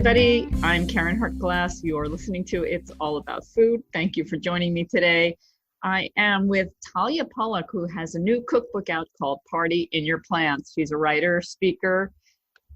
everybody. I'm Karen Hartglass. You're listening to It's All About Food. Thank you for joining me today. I am with Talia Pollock, who has a new cookbook out called Party in Your Plants. She's a writer, speaker,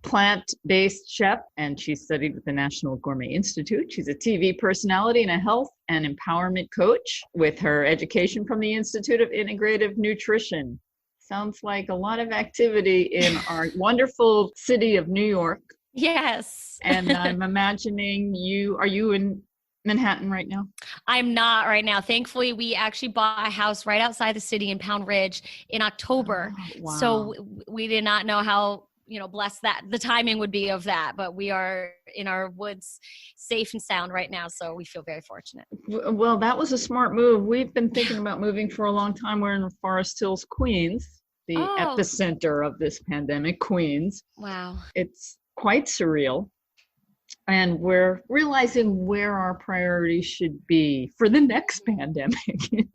plant-based chef, and she studied with the National Gourmet Institute. She's a TV personality and a health and empowerment coach with her education from the Institute of Integrative Nutrition. Sounds like a lot of activity in our wonderful city of New York. Yes. And I'm imagining are you in Manhattan right now? I'm not right now. Thankfully, we actually bought a house right outside the city in Pound Ridge in October. Oh, wow. So we did not know how, blessed that the timing would be of that, but we are in our woods safe and sound right now. So we feel very fortunate. Well, that was a smart move. We've been thinking about moving for a long time. We're in Forest Hills, Queens, the epicenter of this pandemic, Queens. Wow. It's quite surreal. And we're realizing where our priorities should be for the next pandemic.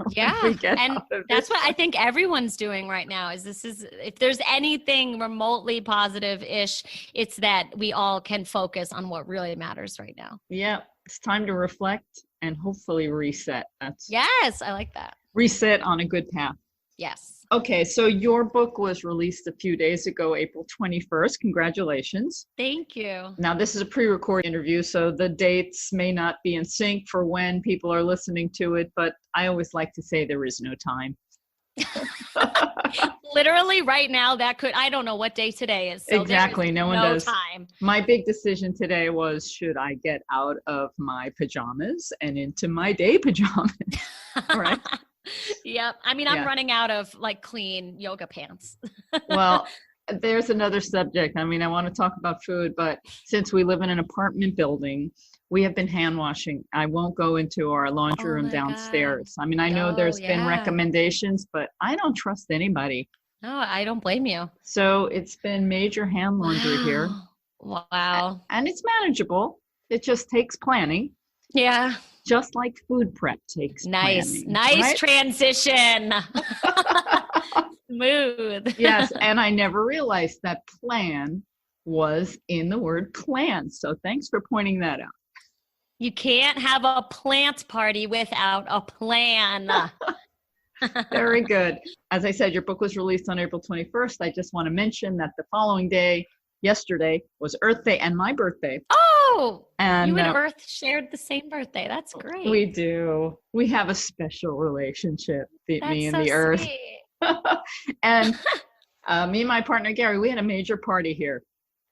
Yeah. And that's what I think everyone's doing right now is if there's anything remotely positive-ish, it's that we all can focus on what really matters right now. Yeah. It's time to reflect and hopefully reset. Yes. I like that. Reset on a good path. Yes. Okay, so your book was released a few days ago, April 21st. Congratulations. Thank you. Now, this is a pre-recorded interview, so the dates may not be in sync for when people are listening to it, but I always like to say there is no time. Literally right now, I don't know what day today is. So exactly, no one does. Time. My big decision today was, should I get out of my pajamas and into my day pajamas? All right. Yep. I mean, I'm running out of clean yoga pants. Well, there's another subject. I mean, I want to talk about food, but since we live in an apartment building, we have been hand washing. I won't go into our laundry room downstairs. God. I mean, I know there's been recommendations, but I don't trust anybody. No, I don't blame you. So it's been major hand laundry here. Wow. And it's manageable. It just takes planning. Yeah. Just like food prep takes planning. Nice right? Transition. Smooth. Yes, and I never realized that plan was in the word plant. So thanks for pointing that out. You can't have a plant party without a plan. Very good. As I said, your book was released on April 21st. I just want to mention that the following day, yesterday, was Earth Day and my birthday. Oh, and you and Earth shared the same birthday. That's great. We do. We have a special relationship, me and the Earth. And me and my partner, Gary, we had a major party here.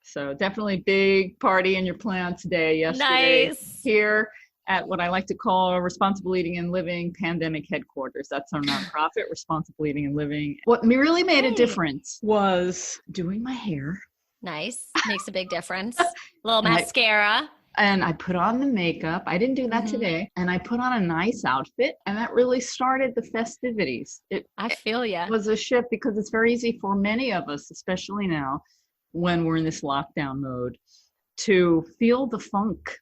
So definitely big party in your plants day yesterday. Nice. Here at what I like to call Responsible Eating and Living Pandemic Headquarters. That's our nonprofit, Responsible Eating and Living. What really made a difference was doing my hair. Nice. Makes a big difference. A little mascara. And I put on the makeup. I didn't do that today. And I put on a nice outfit. And that really started the festivities. I feel ya. It was a shift because it's very easy for many of us, especially now when we're in this lockdown mode, to feel the funk.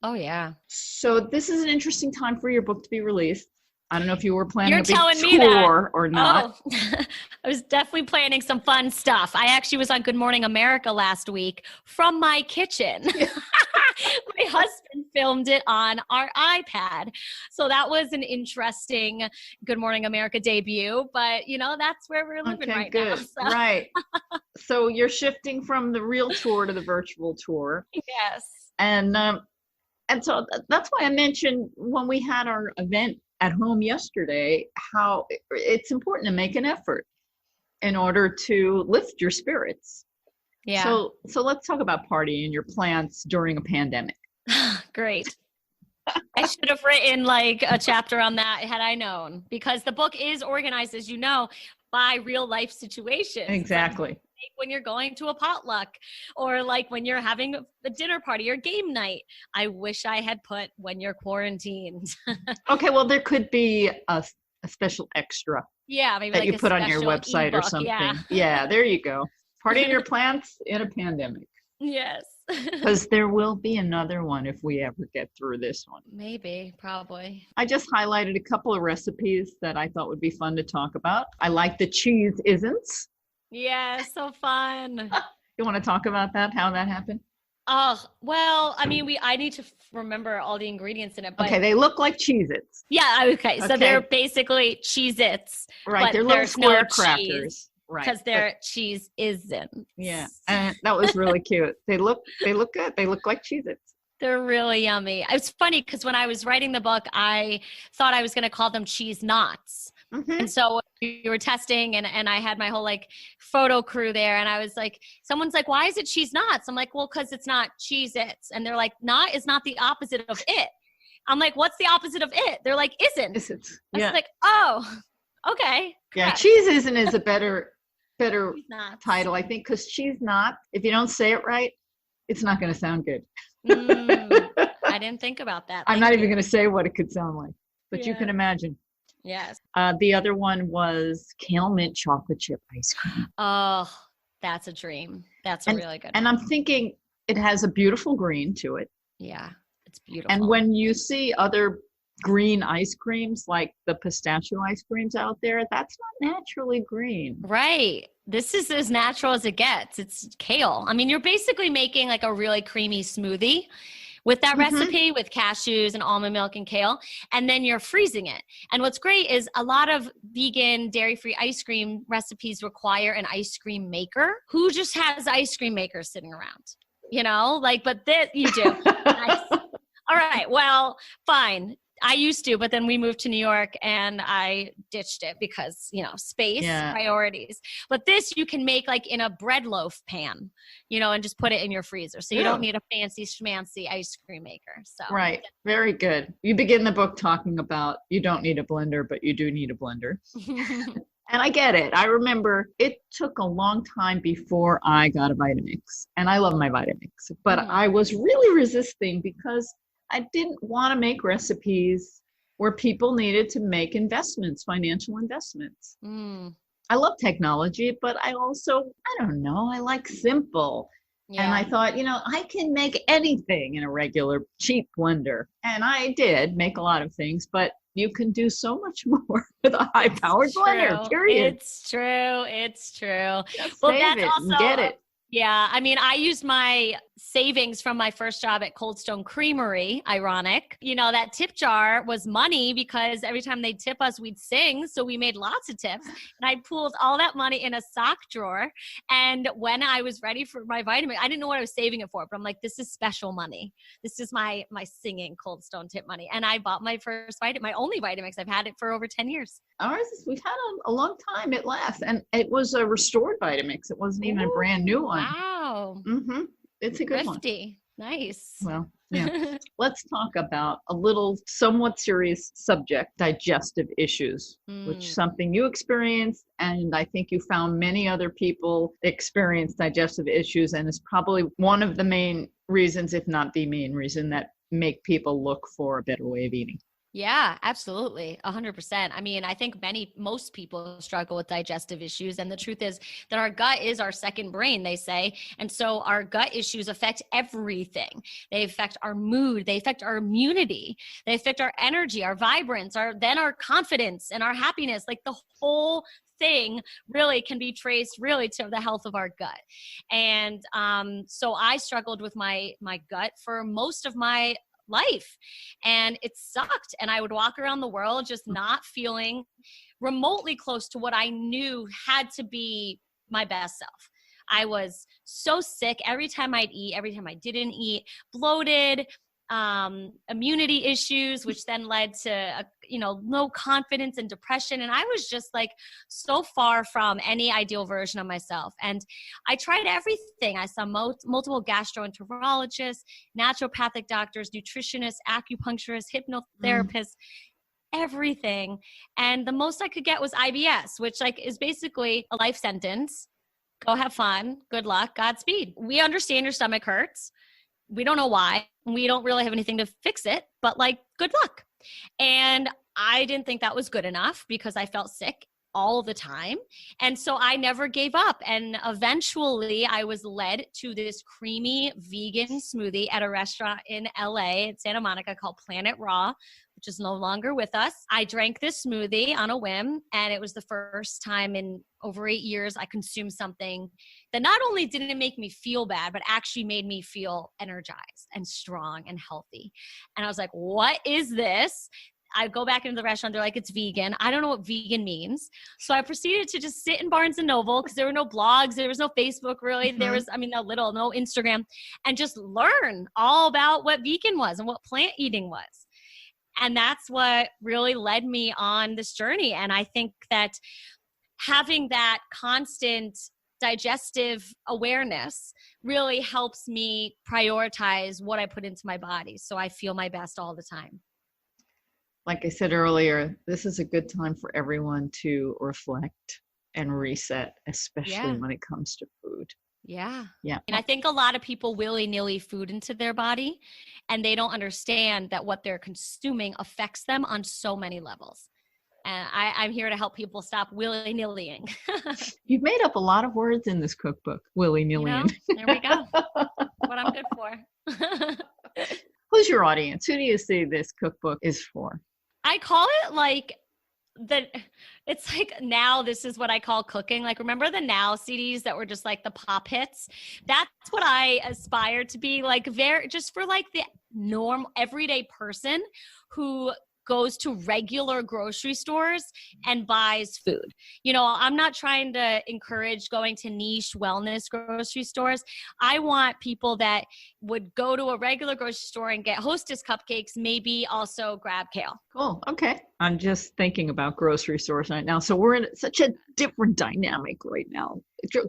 Oh, yeah. So this is an interesting time for your book to be released. I don't know if you were planning a big tour or not. Oh. I was definitely planning some fun stuff. I actually was on Good Morning America last week from my kitchen. My husband filmed it on our iPad. So that was an interesting Good Morning America debut. But, that's where we're living now. So. Right. So you're shifting from the real tour to the virtual tour. Yes. And so that's why I mentioned when we had our event at home yesterday, how it's important to make an effort in order to lift your spirits. Yeah. So let's talk about Party in Your Plants during a pandemic. Great. I should have written a chapter on that had I known, because the book is organized, as you know, by real life situations. Exactly. When you're going to a potluck or when you're having a dinner party or game night. I wish I had put when you're quarantined. Okay, well, there could be a special extra. Yeah, maybe that you put on your website ebook, or something. Yeah, there you go. Party in Your Plants in a pandemic. Yes. Because there will be another one if we ever get through this one. Maybe, probably. I just highlighted a couple of recipes that I thought would be fun to talk about. I like the cheese isn'ts. Yeah, so fun. You want to talk about that, how that happened? Oh, well, I mean, I need to remember all the ingredients in it. But Okay, they look like Cheez-Its. yeah, okay. So they're basically Cheez-Its. Right, they're little square crackers. Right. Because their cheese isn't. Yeah, and that was really cute. They look good. They look like Cheez-Its. They're really yummy. It's funny because when I was writing the book, I thought I was going to call them cheese knots. Mm-hmm. And so we were testing and I had my whole like photo crew there. And I was like, someone's like, why is it cheese knots? I'm like, well, because it's not Cheez-Its. And they're like, knot is not the opposite of it. I'm like, what's the opposite of it? They're like, isn't. I was like, oh, okay. Correct. Yeah, cheese isn't is a better title, I think, because cheese knot, if you don't say it right, it's not going to sound good. I didn't think about that. I'm not even going to say what it could sound like, but you can imagine. Yes. The other one was kale mint chocolate chip ice cream. Oh, that's a dream. That's a really good and one. I'm thinking it has a beautiful green to it. Yeah, it's beautiful. And when you see other green ice creams like the pistachio ice creams out there, that's not naturally green. Right. This is as natural as it gets. It's kale. I mean, you're basically making like a really creamy smoothie with that recipe with cashews and almond milk and kale, and then you're freezing it. And what's great is a lot of vegan dairy-free ice cream recipes require an ice cream maker. Who just has ice cream makers sitting around? You know, like, but this you do. Nice. All right. Well, fine. I used to, but then we moved to New York and I ditched it because, you know, space, priorities. But this you can make like in a bread loaf pan, you know, and just put it in your freezer. So you don't need a fancy schmancy ice cream maker. So right. Very good. You begin the book talking about you don't need a blender, but you do need a blender. And I get it. I remember it took a long time before I got a Vitamix. And I love my Vitamix. But I was really resisting because I didn't want to make recipes where people needed to make investments, financial investments. I love technology, but I don't know, I like simple. Yeah. And I thought, you know, I can make anything in a regular cheap blender. And I did make a lot of things, but you can do so much more with a high-powered blender, period. It's true. Just well, save it and get it. Yeah. I mean, I used my savings from my first job at Cold Stone Creamery. Ironic. You know, that tip jar was money because every time they'd tip us, we'd sing. So we made lots of tips. And I pooled all that money in a sock drawer. And when I was ready for my vitamin, I didn't know what I was saving it for, but I'm like, this is special money. This is my singing Cold Stone tip money. And I bought my first my only Vitamix. I've had it for over 10 years. Ours, we've had a long time. It lasts. And it was a restored Vitamix. It wasn't even a brand new one. Wow. It's a good Thrifty. One. Nice. Well, yeah. Let's talk about a little somewhat serious subject, digestive issues, which is something you experienced. And I think you found many other people experience digestive issues. And it's probably one of the main reasons, if not the main reason, that make people look for a better way of eating. Yeah, absolutely. 100%. I mean, I think most people struggle with digestive issues. And the truth is that our gut is our second brain, they say. And so our gut issues affect everything. They affect our mood. They affect our immunity. They affect our energy, our vibrance, then our confidence and our happiness. Like the whole thing really can be traced really to the health of our gut. And so I struggled with my gut for most of my life, and it sucked. And I would walk around the world just not feeling remotely close to what I knew had to be my best self. I was so sick every time I'd eat, every time I didn't eat, bloated, immunity issues, which then led to, no confidence and depression. And I was just like so far from any ideal version of myself. And I tried everything. I saw multiple gastroenterologists, naturopathic doctors, nutritionists, acupuncturists, hypnotherapists, everything. And the most I could get was IBS, which is basically a life sentence. Go have fun. Good luck. Godspeed. We understand your stomach hurts. We don't know why. We don't really have anything to fix it, but good luck. And I didn't think that was good enough because I felt sick all the time. And so I never gave up. And eventually I was led to this creamy vegan smoothie at a restaurant in LA at Santa Monica called Planet Raw, which is no longer with us. I drank this smoothie on a whim, and it was the first time in over 8 years I consumed something that not only didn't make me feel bad, but actually made me feel energized and strong and healthy. And I was like, what is this? I go back into the restaurant. They're like, it's vegan. I don't know what vegan means. So I proceeded to just sit in Barnes and Noble because there were no blogs. There was no Facebook really. There was, no Instagram, and just learn all about what vegan was and what plant eating was. And that's what really led me on this journey. And I think that having that constant digestive awareness really helps me prioritize what I put into my body so I feel my best all the time. Like I said earlier, this is a good time for everyone to reflect and reset, especially when it comes to food. Yeah. Yeah. And I think a lot of people willy-nilly food into their body, and they don't understand that what they're consuming affects them on so many levels. And I'm here to help people stop willy-nillying. You've made up a lot of words in this cookbook, willy-nillying. There we go. What I'm good for. Who's your audience? Who do you see this cookbook is for? I call it like it's like now this is what I call cooking. Like, remember the Now CDs that were just like the pop hits? That's what I aspire to be, like, just for like the normal everyday person who goes to regular grocery stores and buys food. I'm not trying to encourage going to niche wellness grocery stores. I want people that would go to a regular grocery store and get Hostess cupcakes, maybe also grab kale. Cool. Okay. I'm just thinking about grocery stores right now. So we're in such a different dynamic right now.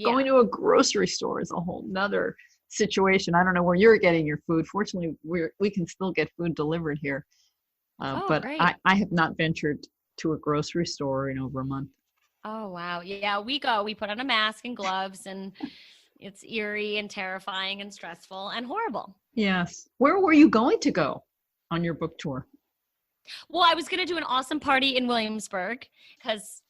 Going to a grocery store is a whole nother situation. I don't know where you're getting your food. Fortunately, we can still get food delivered here. But I have not ventured to a grocery store in over a month. Oh, wow. Yeah, we put on a mask and gloves, and it's eerie and terrifying and stressful and horrible. Yes. Where were you going to go on your book tour? Well, I was going to do an awesome party in Williamsburg because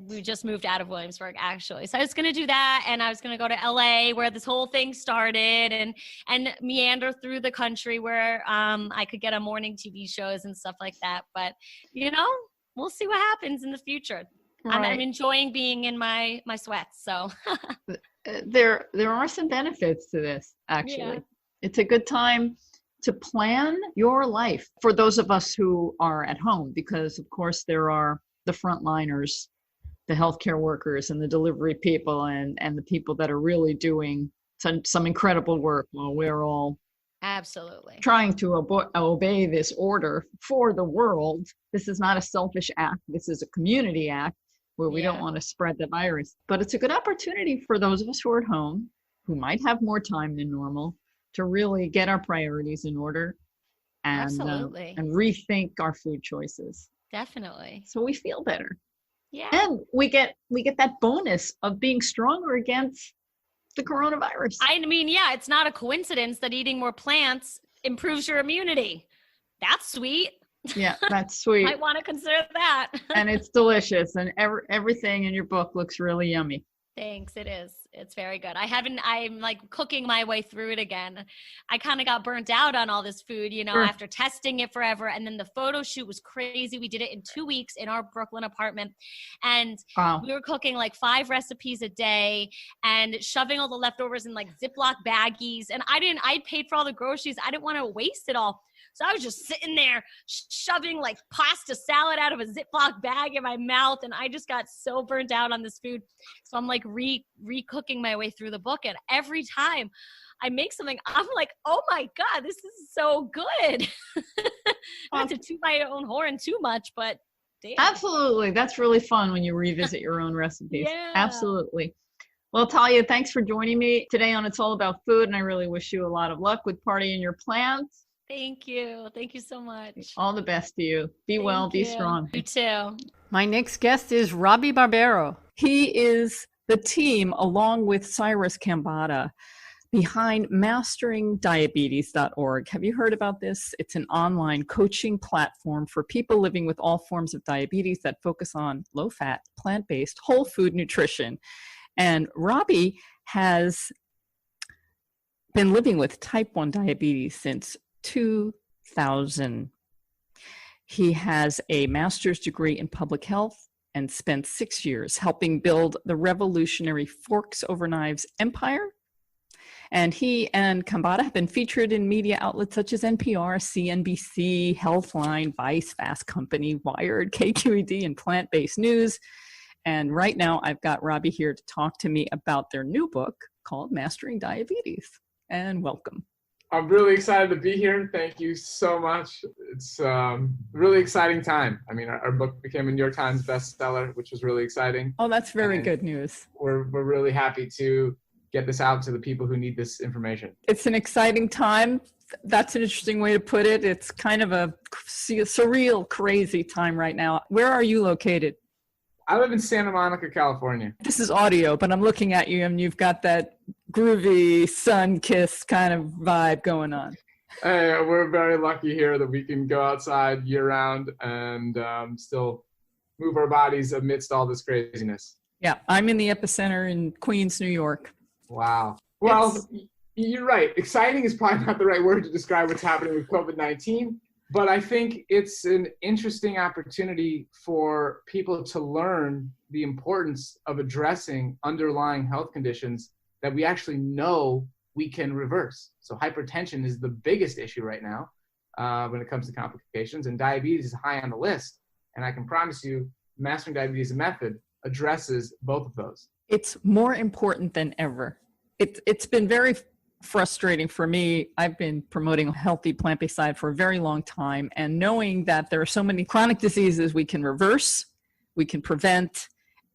we just moved out of Williamsburg, actually. So I was going to do that, and I was going to go to LA where this whole thing started, and meander through the country where I could get on morning TV shows and stuff like that. But, we'll see what happens in the future. Right. I'm enjoying being in my sweats. So there are some benefits to this, actually. Yeah. It's a good time to plan your life for those of us who are at home, because, of course, there are the frontliners, the healthcare workers and the delivery people and the people that are really doing some incredible work while we're all absolutely trying to obey this order for the world. This is not a selfish act. This is a community act where we don't want to spread the virus. But it's a good opportunity for those of us who are at home, who might have more time than normal, to really get our priorities in order and rethink our food choices. Definitely. So we feel better. Yeah. And we get that bonus of being stronger against the coronavirus. I mean, yeah, it's not a coincidence that eating more plants improves your immunity. That's sweet. Yeah, that's sweet. Might want to consider that. And it's delicious, and everything in your book looks really yummy. Thanks. It is. It's very good. I'm like cooking my way through it again. I kind of got burnt out on all this food, after testing it forever. And then the photo shoot was crazy. We did it in 2 weeks in our Brooklyn apartment. And we were cooking like 5 recipes a day and shoving all the leftovers in like Ziploc baggies. And I paid for all the groceries. I didn't want to waste it all. So I was just sitting there shoving like pasta salad out of a Ziploc bag in my mouth. And I just got so burnt out on this food. So I'm like re-cooking my way through the book. And every time I make something, I'm like, oh my God, this is so good. Not to toot my own horn too much, but damn. Absolutely. That's really fun when you revisit your own recipes. Yeah. Absolutely. Well, Talia, thanks for joining me today on It's All About Food. And I really wish you a lot of luck with Party in Your Plants. Thank you. Thank you so much. All the best to you. Be well, be strong. You too. My next guest is Robby Barbaro. He is the team along with Cyrus Khambatta behind masteringdiabetes.org. Have you heard about this? It's an online coaching platform for people living with all forms of diabetes that focus on low-fat, plant-based, whole food nutrition. And Robby has been living with type 1 diabetes since 2000. He has a master's degree in public health and spent 6 years helping build the revolutionary Forks Over Knives empire. And he and Khambatta have been featured in media outlets such as NPR, CNBC, Healthline, Vice, Fast Company, Wired, KQED, and Plant-Based News. And right now I've got Robby here to talk to me about their new book called Mastering Diabetes. And welcome. I'm really excited to be here. Thank you so much. It's a really exciting time. I mean, our book became a New York Times bestseller, which was really exciting. Oh, that's very good news. We're really happy to get this out to the people who need this information. It's an exciting time. That's an interesting way to put it. It's kind of a surreal, crazy time right now. Where are you located? I live in Santa Monica, California. This is audio, but I'm looking at you and you've got that groovy, sun-kissed kind of vibe going on. Hey, we're very lucky here that we can go outside year-round and still move our bodies amidst all this craziness. Yeah, I'm in the epicenter in Queens, New York. Wow. Well, you're right. Exciting is probably not the right word to describe what's happening with COVID-19. But I think it's an interesting opportunity for people to learn the importance of addressing underlying health conditions that we actually know we can reverse. So hypertension is the biggest issue right now when it comes to complications, and diabetes is high on the list. And I can promise you, Mastering Diabetes Method addresses both of those. It's more important than ever. It's been very frustrating for me. I've been promoting a healthy plant-based diet for a very long time, and knowing that there are so many chronic diseases we can reverse, we can prevent,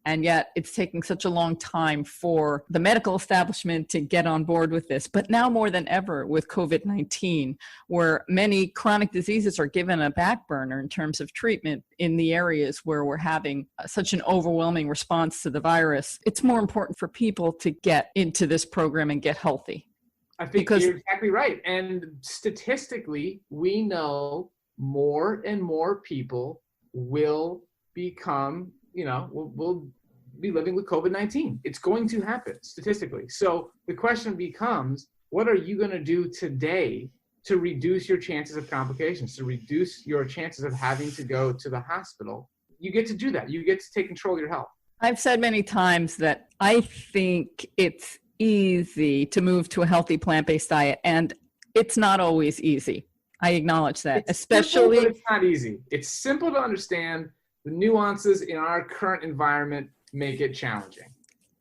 and yet it's taking such a long time for the medical establishment to get on board with this. But now more than ever with COVID-19, where many chronic diseases are given a back burner in terms of treatment in the areas where we're having such an overwhelming response to the virus, it's more important for people to get into this program and get healthy. I think you're exactly right. And statistically, we know more and more people will become, will be living with COVID-19. It's going to happen statistically. So the question becomes, what are you going to do today to reduce your chances of complications, to reduce your chances of having to go to the hospital? You get to do that. You get to take control of your health. I've said many times that I think it's easy to move to a healthy plant-based diet, and it's not always easy. I acknowledge that. It's simple, but it's not easy. It's simple to understand. The nuances in our current environment make it challenging.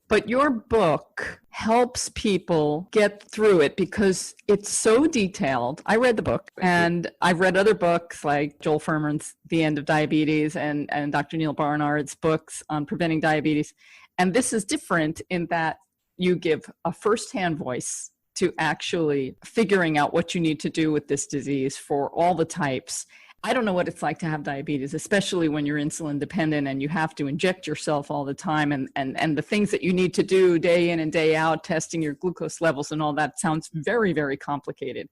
But your book helps people get through it because it's so detailed. I read the book, and I've read other books like Joel Fuhrman's The End of Diabetes and Dr. Neil Barnard's books on preventing diabetes. And this is different in that you give a firsthand voice to actually figuring out what you need to do with this disease for all the types. I don't know what it's like to have diabetes, especially when you're insulin dependent and you have to inject yourself all the time, and the things that you need to do day in and day out, testing your glucose levels and all that sounds very, very complicated.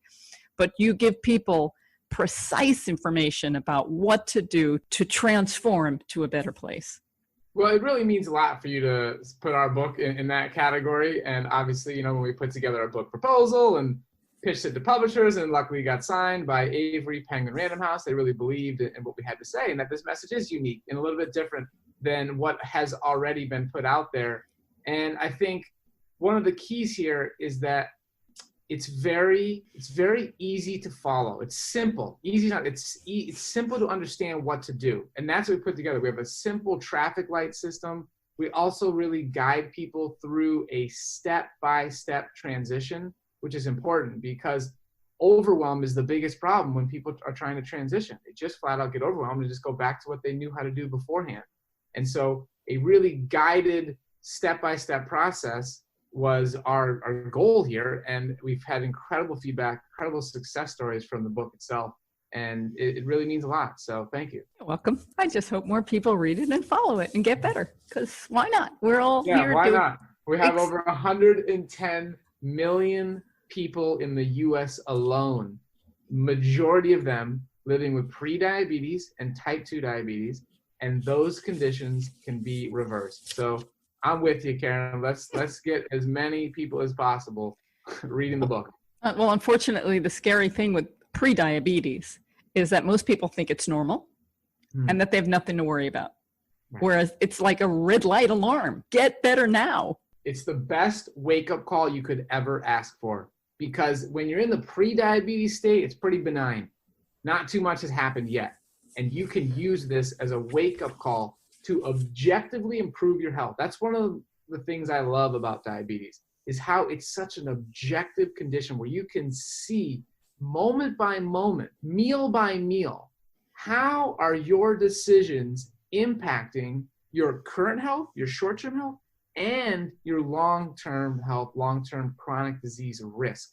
But you give people precise information about what to do to transform to a better place. Well, it really means a lot for you to put our book in that category. And obviously, when we put together a book proposal and pitched it to publishers, and luckily got signed by Avery Penguin Random House, they really believed in what we had to say, and that this message is unique and a little bit different than what has already been put out there. And I think one of the keys here is that it's very easy to follow. It's simple, it's simple to understand what to do. And that's what we put together. We have a simple traffic light system. We also really guide people through a step-by-step transition, which is important because overwhelm is the biggest problem when people are trying to transition. They just flat out get overwhelmed and just go back to what they knew how to do beforehand. And so a really guided step-by-step process was our goal here, and we've had incredible feedback, incredible success stories from the book itself, and it really means a lot. So thank you. You're welcome. I just hope more people read it and follow it and get better, because why not? We're all here. Why not? We have over 110 million people in the US alone, majority of them living with prediabetes and type 2 diabetes, and those conditions can be reversed. So I'm with you, Karen. Let's get as many people as possible reading the book. Well, unfortunately, the scary thing with prediabetes is that most people think it's normal and that they have nothing to worry about. Right. Whereas it's like a red light alarm. Get better now. It's the best wake-up call you could ever ask for, because when you're in the pre-diabetes state, it's pretty benign. Not too much has happened yet. And you can use this as a wake-up call to objectively improve your health. That's one of the things I love about diabetes, is how it's such an objective condition where you can see moment by moment, meal by meal, how are your decisions impacting your current health, your short-term health, and your long-term health, long-term chronic disease risk.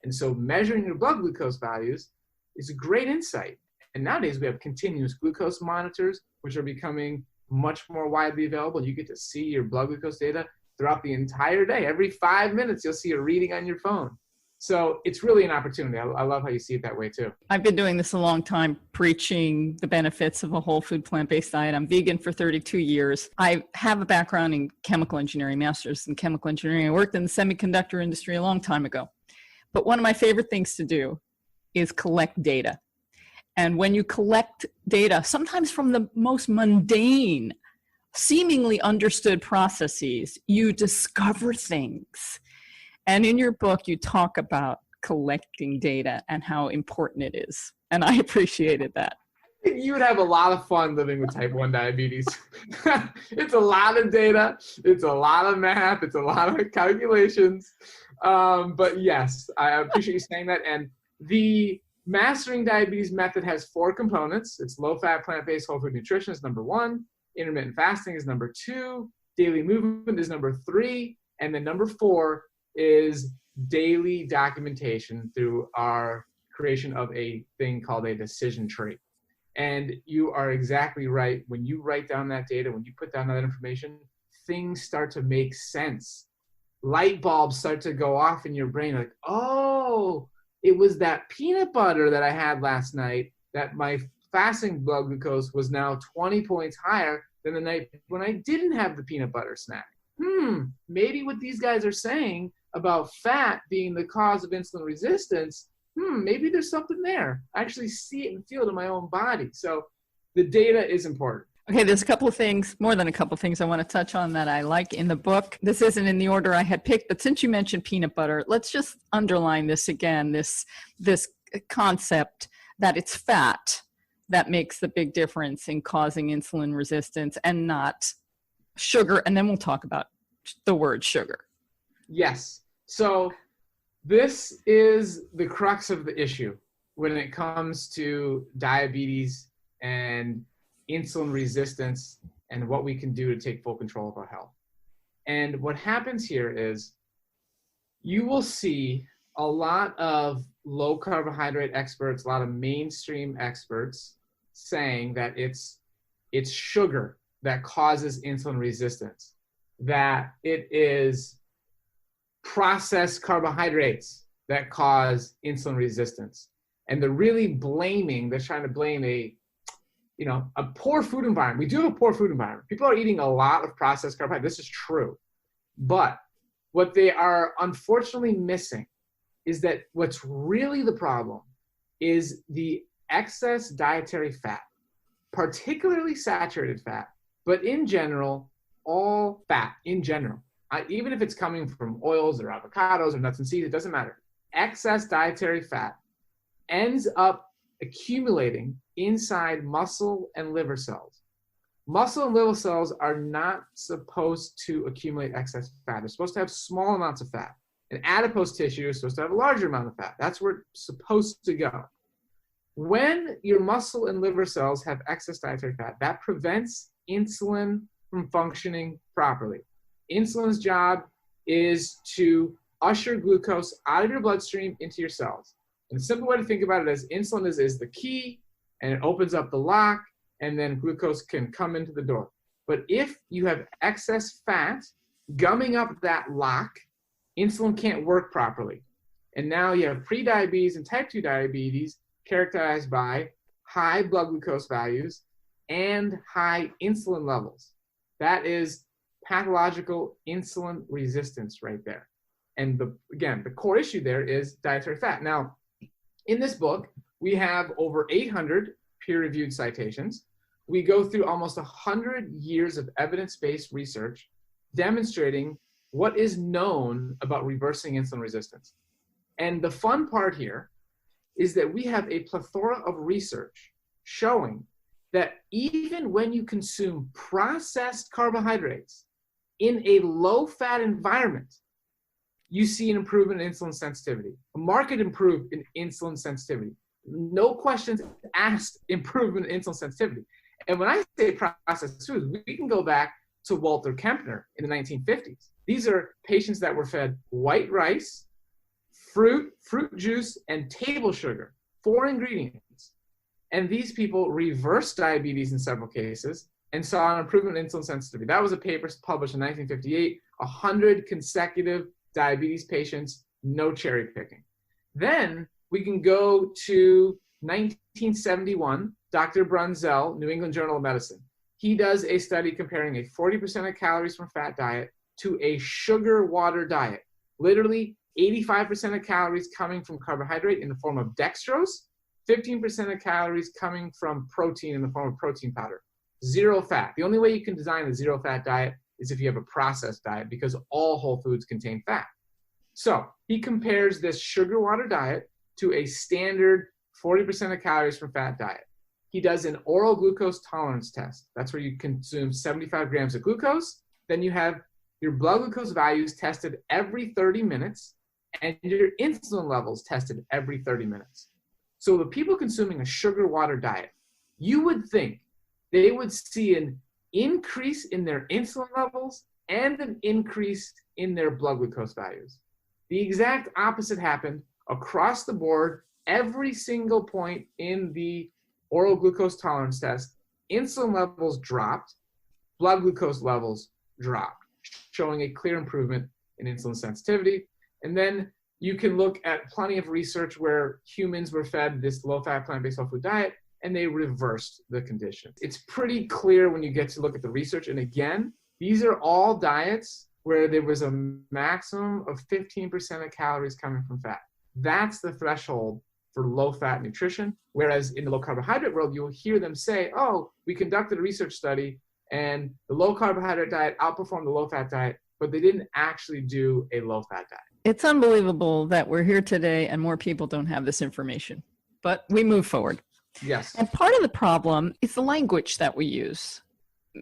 And so measuring your blood glucose values is a great insight. And nowadays we have continuous glucose monitors, which are becoming much more widely available. You get to see your blood glucose data throughout the entire day. Every 5 minutes, you'll see a reading on your phone. So it's really an opportunity. I love how you see it that way too. I've been doing this a long time, preaching the benefits of a whole food plant-based diet. I'm vegan for 32 years. I have a background in chemical engineering, master's in chemical engineering. I worked in the semiconductor industry a long time ago. But one of my favorite things to do is collect data. And when you collect data, sometimes from the most mundane, seemingly understood processes, you discover things. And in your book, you talk about collecting data and how important it is. And I appreciated that. You would have a lot of fun living with type 1 diabetes. It's a lot of data. It's a lot of math. It's a lot of calculations. But yes, I appreciate you saying that. And the Mastering Diabetes method has 4 components. It's low-fat, plant-based, whole food nutrition is number 1. Intermittent fasting is number 2. Daily movement is number 3. And then number 4 is daily documentation through our creation of a thing called a decision tree. And you are exactly right. When you write down that data, when you put down that information, things start to make sense. Light bulbs start to go off in your brain like, oh, it was that peanut butter that I had last night that my fasting blood glucose was now 20 points higher than the night when I didn't have the peanut butter snack. Maybe what these guys are saying about fat being the cause of insulin resistance, maybe there's something there. I actually see it and feel it in my own body. So the data is important. Okay, there's a couple of things, more than a couple of things I want to touch on that I like in the book. This isn't in the order I had picked, but since you mentioned peanut butter, let's just underline this again, this concept that it's fat that makes the big difference in causing insulin resistance and not sugar. And then we'll talk about the word sugar. Yes. So this is the crux of the issue when it comes to diabetes and insulin resistance and what we can do to take full control of our health. And what happens here is you will see a lot of low carbohydrate experts, a lot of mainstream experts saying that it's sugar that causes insulin resistance, that it is processed carbohydrates that cause insulin resistance. And they're really they're trying to blame a poor food environment. We do have a poor food environment. People are eating a lot of processed carbohydrates. This is true. But what they are unfortunately missing is that what's really the problem is the excess dietary fat, particularly saturated fat, but in general, all fat in general. Even if it's coming from oils or avocados or nuts and seeds, it doesn't matter. Excess dietary fat ends up accumulating inside muscle and liver cells. Muscle and liver cells are not supposed to accumulate excess fat. They're supposed to have small amounts of fat. And adipose tissue is supposed to have a larger amount of fat. That's where it's supposed to go. When your muscle and liver cells have excess dietary fat, that prevents insulin from functioning properly. Insulin's job is to usher glucose out of your bloodstream into your cells. And the simple way to think about it is insulin is the key, and it opens up the lock, and then glucose can come into the door. But if you have excess fat gumming up that lock, insulin can't work properly. And now you have prediabetes and type 2 diabetes characterized by high blood glucose values and high insulin levels. That is pathological insulin resistance right there. And again, the core issue there is dietary fat. Now, in this book, we have over 800 peer-reviewed citations. We go through almost 100 years of evidence-based research demonstrating what is known about reversing insulin resistance. And the fun part here is that we have a plethora of research showing that even when you consume processed carbohydrates in a low-fat environment, you see an improvement in insulin sensitivity, a marked improvement in insulin sensitivity. No questions asked, improvement in insulin sensitivity. And when I say processed foods, we can go back to Walter Kempner in the 1950s. These are patients that were fed white rice, fruit juice, and table sugar, 4 ingredients. And these people reversed diabetes in several cases and saw an improvement in insulin sensitivity. That was a paper published in 1958, 100 consecutive diabetes patients, no cherry picking. Then we can go to 1971, Dr. Brunzell, New England Journal of Medicine. He does a study comparing a 40% of calories from fat diet to a sugar water diet. Literally 85% of calories coming from carbohydrate in the form of dextrose, 15% of calories coming from protein in the form of protein powder. Zero fat. The only way you can design a zero fat diet is if you have a processed diet, because all whole foods contain fat. So he compares this sugar water diet to a standard 40% of calories from fat diet. He does an oral glucose tolerance test. That's where you consume 75 grams of glucose. Then you have your blood glucose values tested every 30 minutes and your insulin levels tested every 30 minutes. So the people consuming a sugar water diet, you would think they would see an increase in their insulin levels and an increase in their blood glucose values. The exact opposite happened across the board. Every single point in the oral glucose tolerance test, insulin levels dropped, blood glucose levels dropped, showing a clear improvement in insulin sensitivity. And then you can look at plenty of research where humans were fed this low-fat plant-based whole food diet and they reversed the condition. It's pretty clear when you get to look at the research. And again, these are all diets where there was a maximum of 15% of calories coming from fat. That's the threshold for low-fat nutrition. Whereas in the low-carbohydrate world, you'll hear them say, oh, we conducted a research study and the low-carbohydrate diet outperformed the low-fat diet, but they didn't actually do a low-fat diet. It's unbelievable that we're here today and more people don't have this information, but we move forward. Yes. And part of the problem is the language that we use.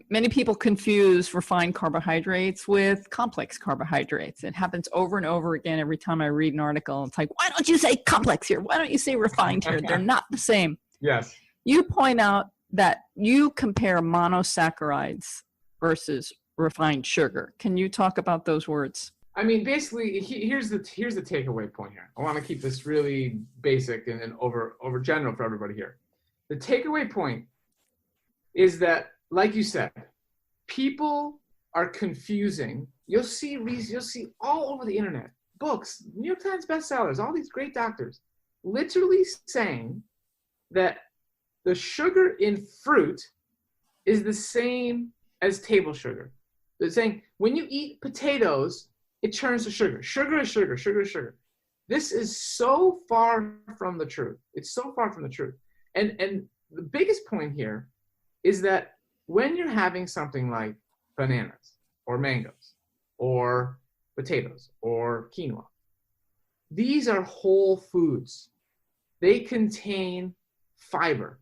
Many people confuse refined carbohydrates with complex carbohydrates. It happens over and over again every time I read an article. It's like, why don't you say complex here? Why don't you say refined here? They're not the same. Yes. You point out that you compare monosaccharides versus refined sugar. Can you talk about those words? I mean, basically, here's the takeaway point here. I want to keep this really basic and over general for everybody here. The takeaway point is that, like you said, people are confusing. You'll see all over the internet, books, New York Times bestsellers, all these great doctors, literally saying that the sugar in fruit is the same as table sugar. They're saying when you eat potatoes, it turns to sugar. Sugar is sugar. Sugar is sugar. This is so far from the truth. It's so far from the truth. And the biggest point here is that when you're having something like bananas or mangoes or potatoes or quinoa, these are whole foods. They contain fiber.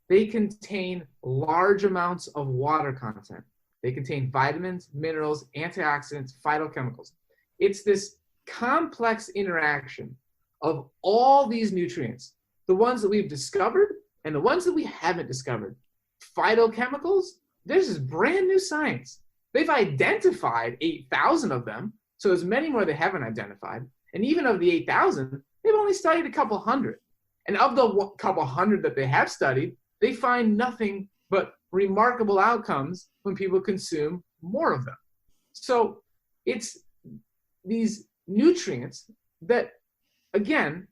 They contain large amounts of water content. They contain vitamins, minerals, antioxidants, phytochemicals. It's this complex interaction of all these nutrients, the ones that we've discovered and the ones that we haven't discovered. Phytochemicals, this is brand new science. They've identified 8,000 of them, so there's many more they haven't identified. And even of the 8,000, they've only studied a couple hundred. And of the couple hundred that they have studied, they find nothing but remarkable outcomes when people consume more of them. So it's these nutrients that, again,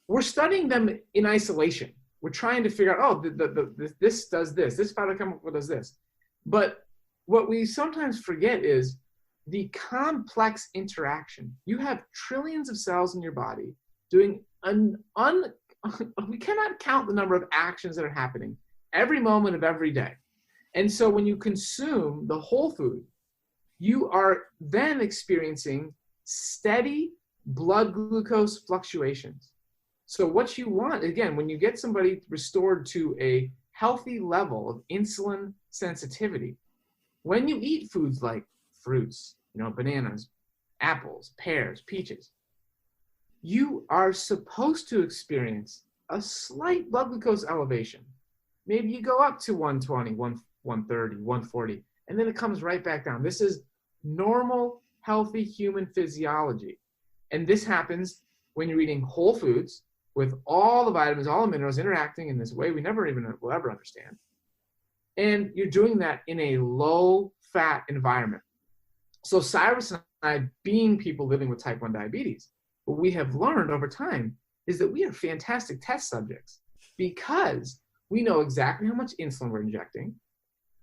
we're studying them in isolation. We're trying to figure out, this does this phytochemical does this. But what we sometimes forget is the complex interaction. You have trillions of cells in your body doing we cannot count the number of actions that are happening every moment of every day. And so when you consume the whole food, you are then experiencing steady blood glucose fluctuations. So what you want, again, when you get somebody restored to a healthy level of insulin sensitivity, when you eat foods like fruits, bananas, apples, pears, peaches, you are supposed to experience a slight blood glucose elevation. Maybe you go up to 120, 130, 140, and then it comes right back down. This is normal, healthy human physiology. And this happens when you're eating whole foods with all the vitamins, all the minerals interacting in this way we never even will ever understand. And you're doing that in a low-fat environment. So Cyrus and I, being people living with type 1 diabetes, what we have learned over time is that we are fantastic test subjects because we know exactly how much insulin we're injecting.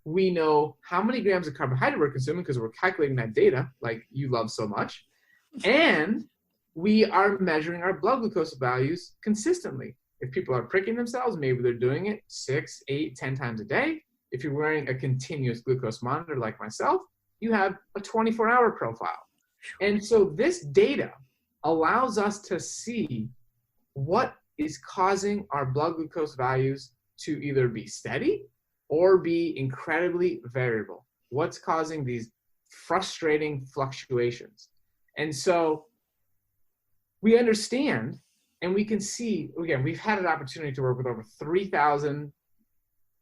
We know how many grams of carbohydrate we're consuming because we're calculating that data like you love so much. And we are measuring our blood glucose values consistently. If people are pricking themselves, maybe they're doing it 6, 8, 10 times a day. If you're wearing a continuous glucose monitor like myself, you have a 24-hour profile. And so this data allows us to see what is causing our blood glucose values to either be steady or be incredibly variable. What's causing these frustrating fluctuations? And so we understand and we can see, again, we've had an opportunity to work with over 3,000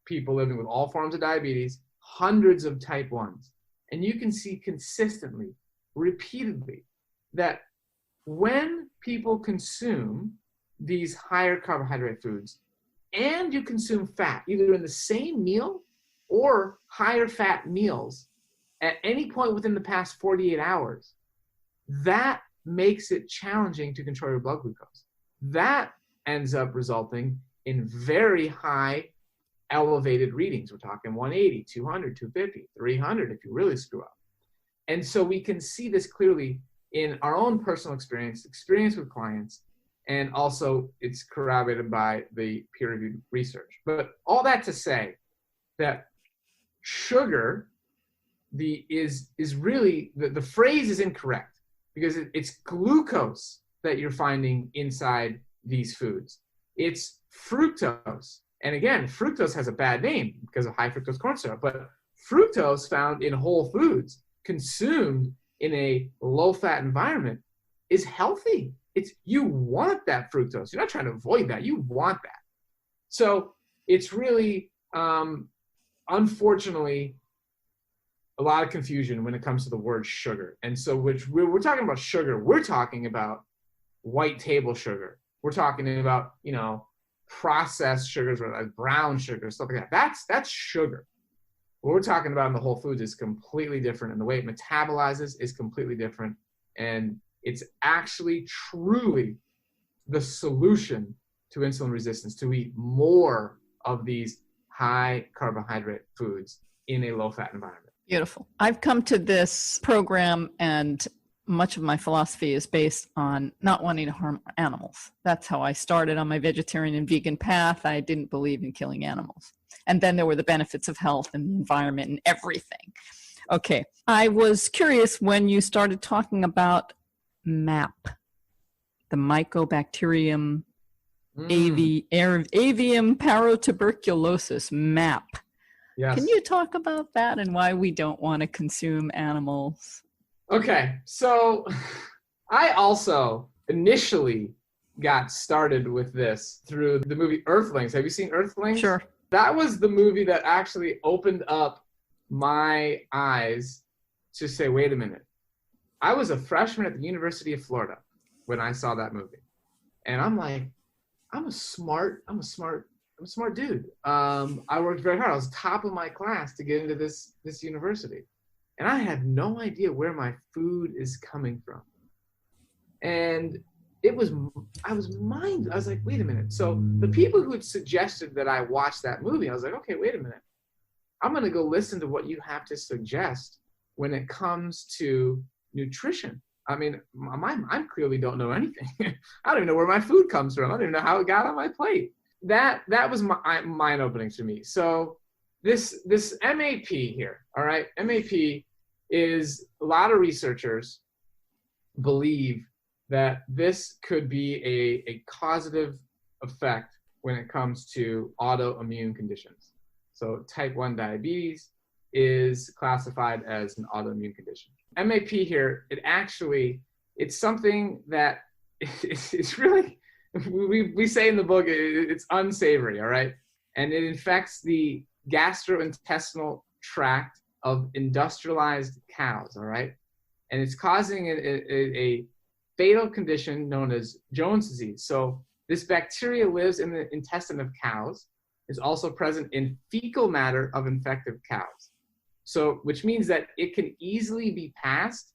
people living with all forms of diabetes, hundreds of type 1s. And you can see consistently, repeatedly, that when people consume these higher carbohydrate foods and you consume fat, either in the same meal or higher fat meals at any point within the past 48 hours, that makes it challenging to control your blood glucose. That ends up resulting in very high elevated readings. We're talking 180, 200, 250, 300 if you really screw up. And so we can see this clearly in our own personal experience with clients, and also it's corroborated by the peer-reviewed research. But all that to say that sugar is really, the phrase is incorrect because it's glucose that you're finding inside these foods. It's fructose. And again, fructose has a bad name because of high fructose corn syrup, but fructose found in whole foods consumed in a low-fat environment is healthy. You want that fructose. You're not trying to avoid that. You want that. So it's really, unfortunately, a lot of confusion when it comes to the word sugar. And so we're talking about sugar. We're talking about white table sugar. We're talking about, processed sugars, like brown sugar, stuff like that. That's sugar. What we're talking about in the whole foods is completely different, and the way it metabolizes is completely different. And it's actually truly the solution to insulin resistance, to eat more of these high carbohydrate foods in a low-fat environment. Beautiful. I've come to this program, and much of my philosophy is based on not wanting to harm animals. That's how I started on my vegetarian and vegan path. I didn't believe in killing animals. And then there were the benefits of health and the environment and everything. Okay. I was curious when you started talking about MAP, the Mycobacterium avium parotuberculosis, MAP. Yes. Can you talk about that and why we don't want to consume animals? Okay, so I also initially got started with this through the movie Earthlings. Have you seen Earthlings? Sure. That was the movie that actually opened up my eyes to say, wait a minute. I was a freshman at the University of Florida when I saw that movie. And I'm like, I'm a smart dude. I worked very hard. I was top of my class to get into this university. and I have no idea where my food is coming from. And I was like, wait a minute. So the people who had suggested that I watch that movie, I was like, okay, wait a minute. I'm going to go listen to what you have to suggest when it comes to nutrition. I mean, I clearly don't know anything. I don't even know where my food comes from. I don't even know how it got on my plate. That was mind-opening to me. So this MAP here, all right? MAP is, a lot of researchers believe that this could be a causative effect when it comes to autoimmune conditions. So type 1 diabetes is classified as an autoimmune condition. MAP here, it's something that it's really, we say in the book, it's unsavory, all right? And it infects the gastrointestinal tract of industrialized cows, all right? And it's causing a fatal condition known as Jones disease. So this bacteria lives in the intestine of cows. It's also present in fecal matter of infected cows. So, which means that it can easily be passed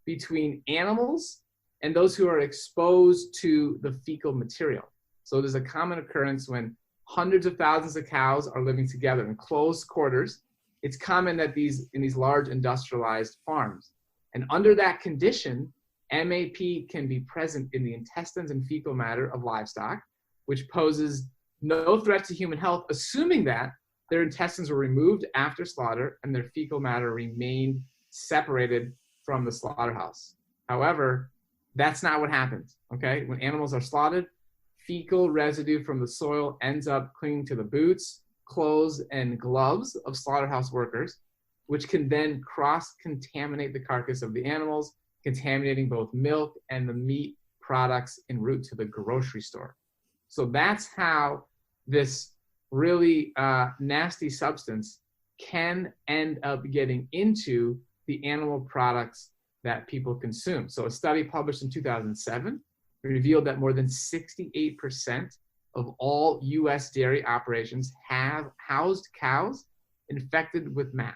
between animals and those who are exposed to the fecal material. So there's a common occurrence when hundreds of thousands of cows are living together in close quarters. It's common that in these large industrialized farms. And under that condition, MAP can be present in the intestines and fecal matter of livestock, which poses no threat to human health, assuming that their intestines were removed after slaughter and their fecal matter remained separated from the slaughterhouse. However, that's not what happens, okay? When animals are slaughtered, fecal residue from the soil ends up clinging to the boots, clothes, and gloves of slaughterhouse workers, which can then cross-contaminate the carcass of the animals, contaminating both milk and the meat products en route to the grocery store. So that's how this really nasty substance can end up getting into the animal products that people consume. So a study published in 2007 revealed that more than 68% of all US dairy operations have housed cows infected with MAP,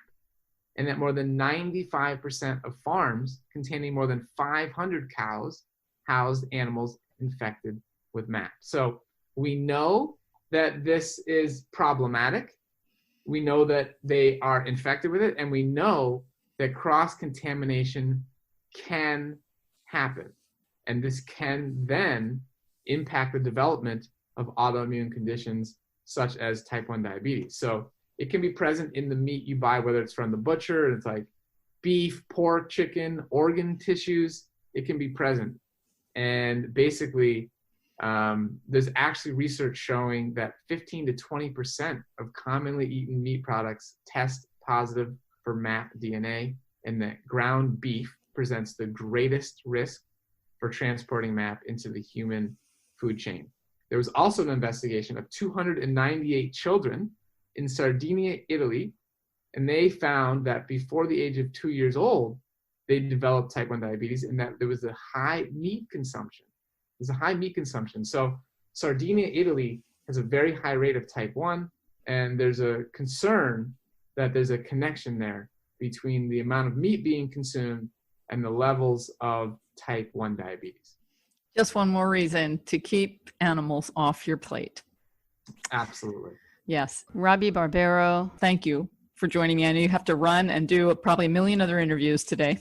and that more than 95% of farms containing more than 500 cows housed animals infected with MAP. So we know that this is problematic. We know that they are infected with it, and we know that cross-contamination can happen. And this can then impact the development of autoimmune conditions such as type 1 diabetes. So it can be present in the meat you buy, whether it's from the butcher, and it's like beef, pork, chicken, organ tissues, it can be present. And basically, there's actually research showing that 15 to 20% of commonly eaten meat products test positive for MAP DNA, and that ground beef presents the greatest risk for transporting MAP into the human food chain. There was also an investigation of 298 children in Sardinia, Italy, and they found that before the age of 2 years old, they developed type 1 diabetes, and that there was a high meat consumption. There's a high meat consumption. So Sardinia, Italy has a very high rate of type 1, and there's a concern that there's a connection there between the amount of meat being consumed and the levels of type 1 diabetes. Just one more reason to keep animals off your plate. Absolutely. Yes. Robby Barbaro, Thank you for joining me. I know you have to run and do probably a million other interviews today.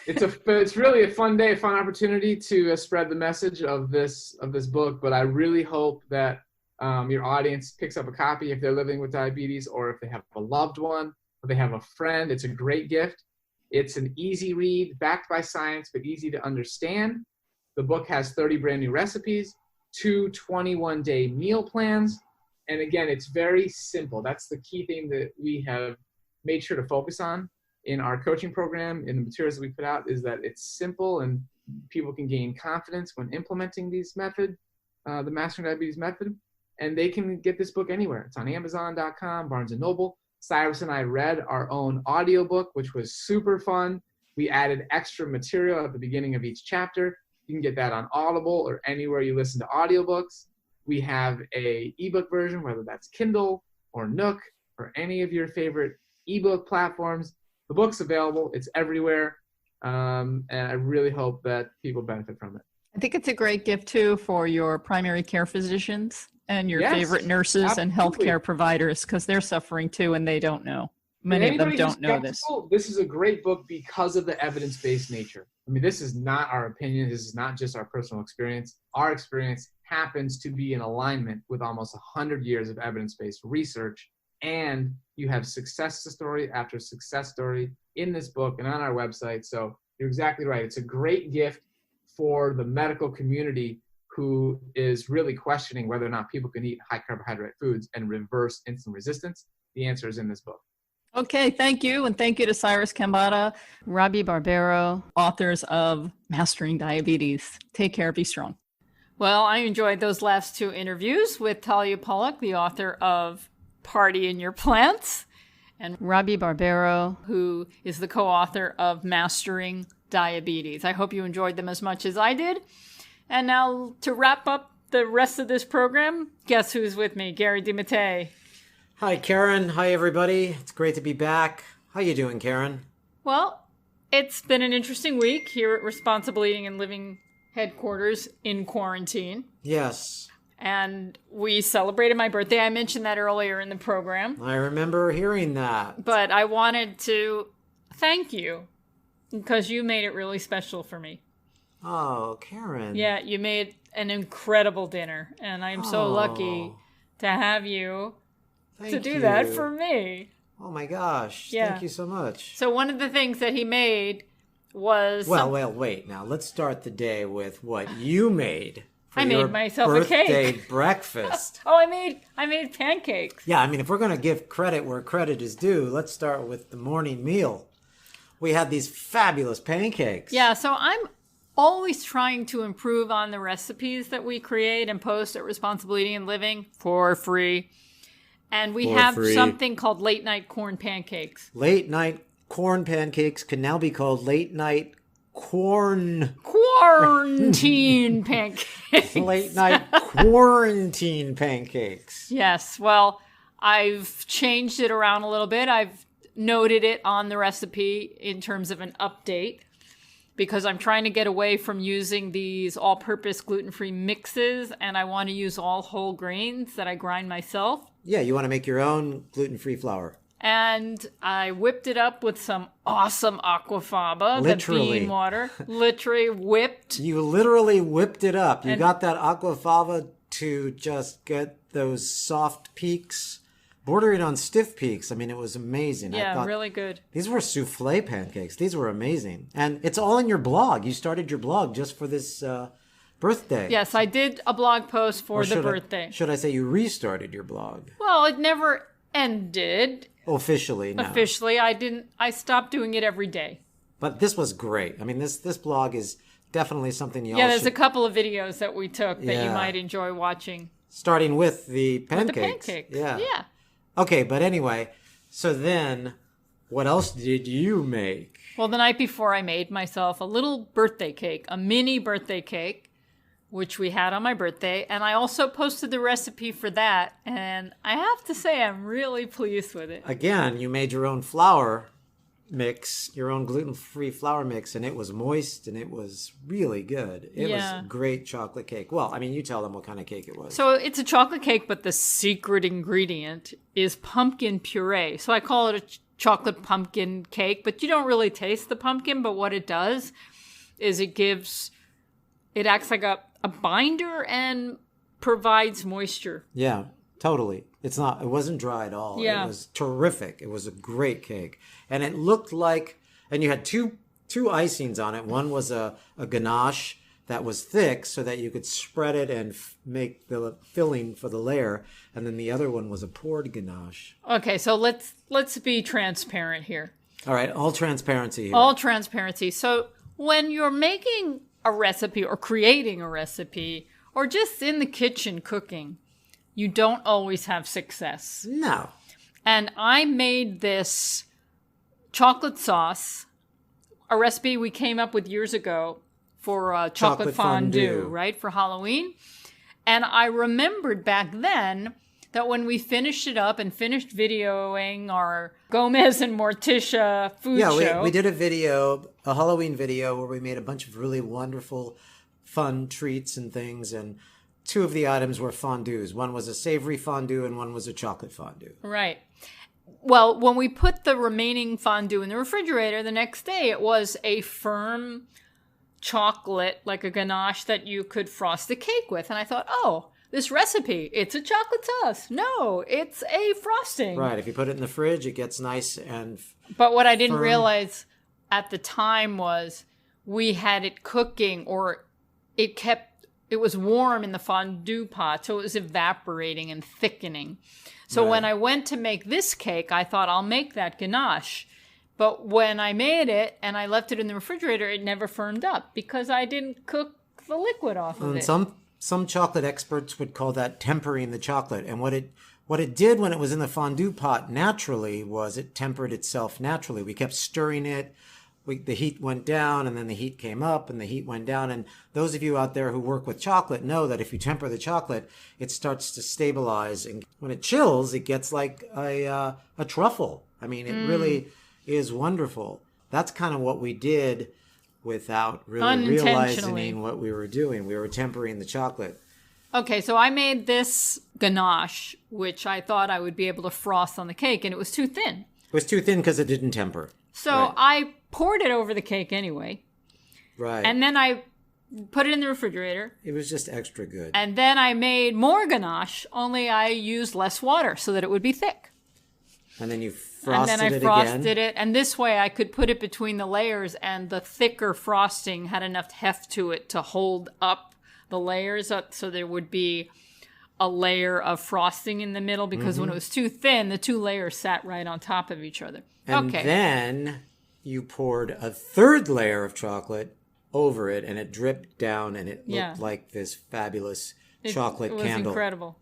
It's really a fun day, a fun opportunity to spread the message of this book. But I really hope that your audience picks up a copy if they're living with diabetes, or if they have a loved one, or they have a friend. It's a great gift. It's an easy read, backed by science, but easy to understand. The book has 30 brand new recipes, 2 21-day meal plans. And again, it's very simple. That's the key thing that we have made sure to focus on in our coaching program, in the materials that we put out, is that it's simple and people can gain confidence when implementing these method, the Mastering Diabetes method, and they can get this book anywhere. It's on Amazon.com, Barnes & Noble. Cyrus and I read our own audiobook, which was super fun. We added extra material at the beginning of each chapter. You can get that on Audible or anywhere you listen to audiobooks. We have a ebook version, whether that's Kindle or Nook or any of your favorite ebook platforms. the book's available. It's everywhere. And I really hope that people benefit from it. I think it's a great gift too for your primary care physicians and your Yes, favorite nurses and absolutely. healthcare providers, because they're suffering too and they don't know. Many of them don't know this. This is a great book because of the evidence-based nature. I mean, this is not our opinion. This is not just our personal experience. Our experience happens to be in alignment with almost 100 years of evidence-based research. And you have success story after success story in this book and on our website. So you're exactly right. It's a great gift for the medical community who is really questioning whether or not people can eat high carbohydrate foods and reverse insulin resistance. The answer is in this book. Okay, thank you. And thank you to Cyrus Khambatta, Robby Barbaro, authors of Mastering Diabetes. Take care, be strong. Well, I enjoyed those last two interviews with Talia Pollock, the author of Party in Your Plants, and Robby Barbaro, who is the co-author of Mastering Diabetes. I hope you enjoyed them as much as I did. And now to wrap up the rest of this program, guess who's with me? Gary DiMattei. Hi, Karen. Hi, everybody. It's great to be back. How you doing, Karen? Well, it's been an interesting week here at Responsible Eating and Living headquarters in quarantine. Yes. And we celebrated my birthday. I mentioned that earlier in the program. I remember hearing that. But I wanted to thank you because you made it really special for me. Oh, Karen. Yeah, you made an incredible dinner. And I'm so lucky to have you to do that for me. Oh, my gosh. Yeah. Thank you so much. So one of the things that he made was... Well, wait. Now, let's start the day with what you made. I made myself a cake. Birthday breakfast. Oh, I made pancakes. Yeah, I mean, if we're going to give credit where credit is due, let's start with the morning meal. We had these fabulous pancakes. Yeah, so I'm always trying to improve on the recipes that we create and post at Responsible Eating and Living for free. And we have something called late night corn pancakes. Late night corn pancakes can now be called late night quarantine pancakes. Late night quarantine pancakes. Yes. Well, I've changed it around a little bit. I've noted it on the recipe in terms of an update because I'm trying to get away from using these all-purpose gluten-free mixes, and I want to use all whole grains that I grind myself. Yeah, you want to make your own gluten-free flour. And I whipped it up with some awesome aquafaba, the bean water. Literally whipped. You literally whipped it up. You got that aquafaba to just get those soft peaks, bordering on stiff peaks. I mean, it was amazing. Yeah, really good. These were souffle pancakes. These were amazing. And it's all in your blog. You started your blog just for this birthday. Yes, I did a blog post for the birthday. Should I say you restarted your blog? Well, it never ended. Officially, no. Officially, I stopped doing it every day. But this was great. I mean, this blog is definitely something you all there's a couple of videos that we took that you Yeah. might enjoy watching. Starting with the pancakes. With the pancakes. Yeah. Okay, but anyway, so then what else did you make? Well, the night before I made myself a little birthday cake, a mini birthday cake, which we had on my birthday. And I also posted the recipe for that. And I have to say, I'm really pleased with it. Again, you made your own flour mix, your own gluten-free flour mix, and it was moist and it was really good. It was great chocolate cake. Well, I mean, you tell them what kind of cake it was. So it's a chocolate cake, but the secret ingredient is pumpkin puree. So I call it a chocolate pumpkin cake, but you don't really taste the pumpkin. But what it does is it acts like a binder and provides moisture. Yeah, totally. It wasn't dry at all. Yeah. It was terrific. It was a great cake. And it looked like, and you had two icings on it. One was a ganache that was thick so that you could spread it and make the filling for the layer. And then the other one was a poured ganache. Okay, so let's be transparent here. All right, all transparency here. All transparency. So when you're making a recipe or creating a recipe or just in the kitchen cooking, you don't always have success. No. And I made this chocolate sauce, a recipe we came up with years ago for chocolate fondue, right, for Halloween. And I remembered back then that when we finished it up and finished videoing our Gomez and Morticia food show. Yeah, we did a Halloween video where we made a bunch of really wonderful, fun treats and things. And 2 of the items were fondues. One was a savory fondue and one was a chocolate fondue. Right. Well, when we put the remaining fondue in the refrigerator, the next day it was a firm chocolate, like a ganache that you could frost the cake with. And I thought, oh, this recipe, it's a chocolate sauce. No, it's a frosting. Right. If you put it in the fridge, it gets nice and But what I didn't realize at the time was we had it cooking, or it was warm in the fondue pot, so it was evaporating and thickening. So when I went to make this cake, I thought I'll make that ganache. But when I made it and I left it in the refrigerator, it never firmed up because I didn't cook the liquid off of it. Some chocolate experts would call that tempering the chocolate. And what it did when it was in the fondue pot naturally was it tempered itself naturally. We kept stirring it. The heat went down, and then the heat came up, and the heat went down. And those of you out there who work with chocolate know that if you temper the chocolate, it starts to stabilize. And when it chills, it gets like a truffle. I mean, it really is wonderful. That's kind of what we did without really realizing what we were doing. We were tempering the chocolate. Okay, so I made this ganache, which I thought I would be able to frost on the cake, and it was too thin. It was too thin because it didn't temper. So I poured it over the cake anyway. Right. And then I put it in the refrigerator. It was just extra good. And then I made more ganache, only I used less water so that it would be thick. And then you frosted it again. And then I frosted it. And this way I could put it between the layers, and the thicker frosting had enough heft to it to hold up the layers up, so there would be a layer of frosting in the middle, because when it was too thin, the 2 layers sat right on top of each other. And then you poured a 3rd layer of chocolate over it, and it dripped down, and it looked like this fabulous chocolate candle. It was incredible.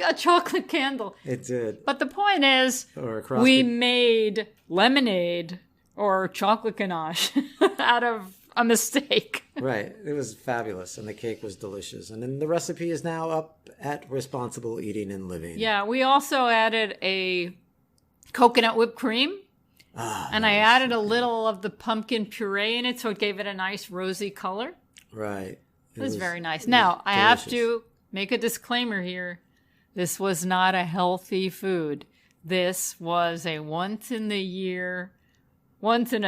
A chocolate candle. It did. But the point is, we made lemonade or chocolate ganache out of a mistake. Right. It was fabulous, and the cake was delicious. And then the recipe is now up at Responsible Eating and Living. Yeah, we also added a coconut whipped cream. And I added a little of the pumpkin puree in it, so it gave it a nice rosy color. Right. It was very nice. Now, I have to make a disclaimer here. This was not a healthy food. This was a once in a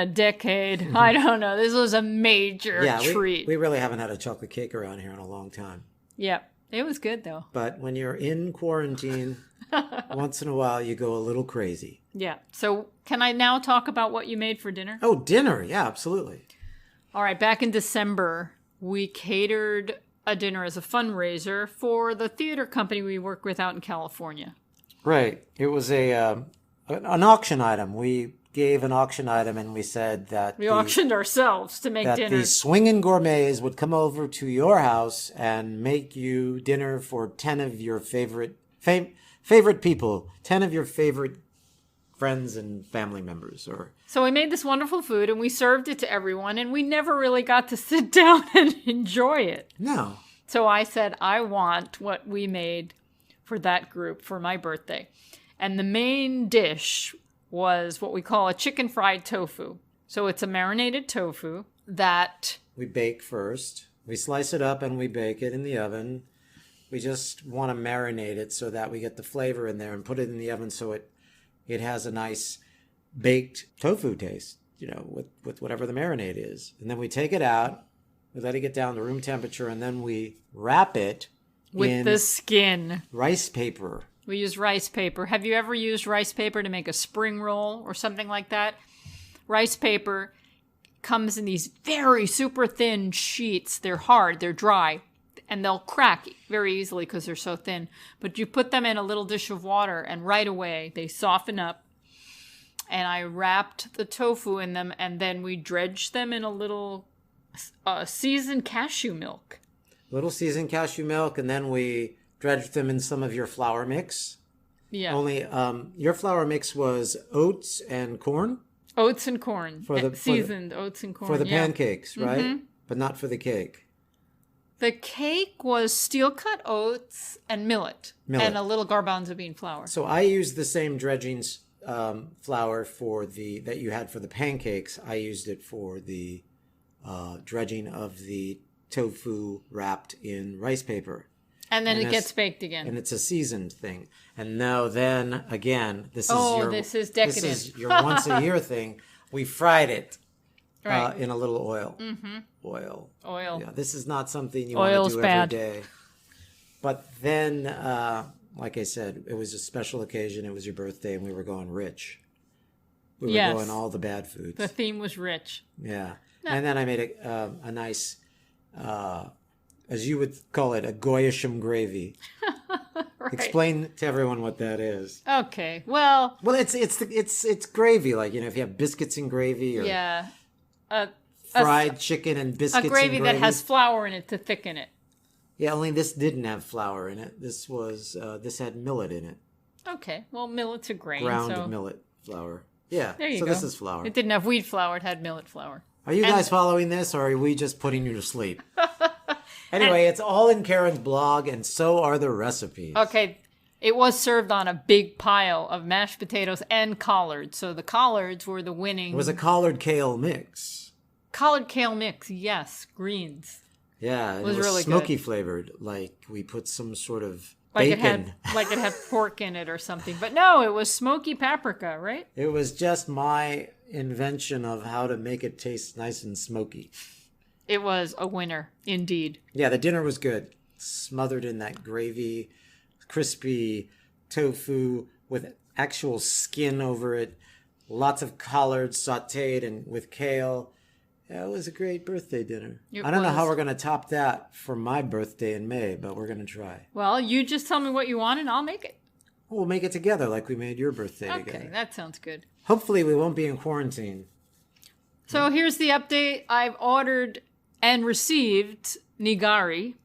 decade. I don't know. This was a major treat. We really haven't had a chocolate cake around here in a long time. Yeah. It was good, though. But when you're in quarantine, once in a while, you go a little crazy. Yeah. So can I now talk about what you made for dinner? Oh, dinner. Yeah, absolutely. All right. Back in December, we catered a dinner as a fundraiser for the theater company we work with out in California. Right. It was an auction item. We gave an auction item, and we said that we auctioned ourselves to make dinner. That the swinging gourmets would come over to your house and make you dinner for 10 of your favorite people, 10 of your favorite friends and family members. So we made this wonderful food, and we served it to everyone, and we never really got to sit down and enjoy it. No. So I said, I want what we made for that group for my birthday. And the main dish was what we call a chicken fried tofu. So it's a marinated tofu that we bake first. We slice it up and we bake it in the oven. We just want to marinate it so that we get the flavor in there, and put it in the oven so it has a nice baked tofu taste, with whatever the marinade is. And then we take it out, we let it get down to room temperature, and then we wrap it with the skin. Rice paper. We use rice paper. Have you ever used rice paper to make a spring roll or something like that? Rice paper comes in these very super thin sheets. They're hard, they're dry, and they'll crack very easily because they're so thin. But you put them in a little dish of water, and right away they soften up. And I wrapped the tofu in them, and then we dredged them in a little seasoned cashew milk. Little seasoned cashew milk, and then we dredged them in some of your flour mix. Yeah. Only your flour mix was oats and corn? Oats and corn. Seasoned oats and corn. For the pancakes, right? Mm-hmm. But not for the cake. The cake was steel-cut oats and millet, and a little garbanzo bean flour. So I used the same dredging flour that you had for the pancakes. I used it for the dredging of the tofu wrapped in rice paper. And then it gets baked again. And it's a seasoned thing. And now then, again, this is decadent. This is your once a year thing. We fried it Right. in a little oil. Mm-hmm. Oil. Oil. Yeah, this is not something you want to do every day. But then, like I said, it was a special occasion. It was your birthday, and we were going rich. We were going all the bad foods. The theme was rich. Yeah. No. And then I made a nice, as you would call it, a Goyisham gravy. Right. Explain to everyone what that is. Okay. Well, it's gravy, like, if you have biscuits and gravy, or fried chicken and biscuits. A gravy that has flour in it to thicken it. Yeah, only this didn't have flour in it. This had millet in it. Okay. Well, millet's a grain. Ground millet flour. Yeah. There you go. So this is flour. It didn't have wheat flour. It had millet flour. Are you guys following this, or are we just putting you to sleep? Anyway, it's all in Karen's blog, and so are the recipes. Okay. It was served on a big pile of mashed potatoes and collards. So the collards were the winning. It was a collard kale mix. Collard kale mix, yes. Greens. Yeah, it was really smoky good. Flavored. Like we put some sort of like bacon. It had pork in it or something. But no, it was smoky paprika, right? It was just my invention of how to make it taste nice and smoky. It was a winner, indeed. Yeah, the dinner was good. Smothered in that gravy, crispy tofu with actual skin over it. Lots of collards sauteed and with kale. Yeah, it was a great birthday dinner. I don't know how we're going to top that for my birthday in May, but we're going to try. Well, you just tell me what you want and I'll make it. We'll make it together like we made your birthday together. Okay, that sounds good. Hopefully we won't be in quarantine. So here's the update. I've ordered and received nigari.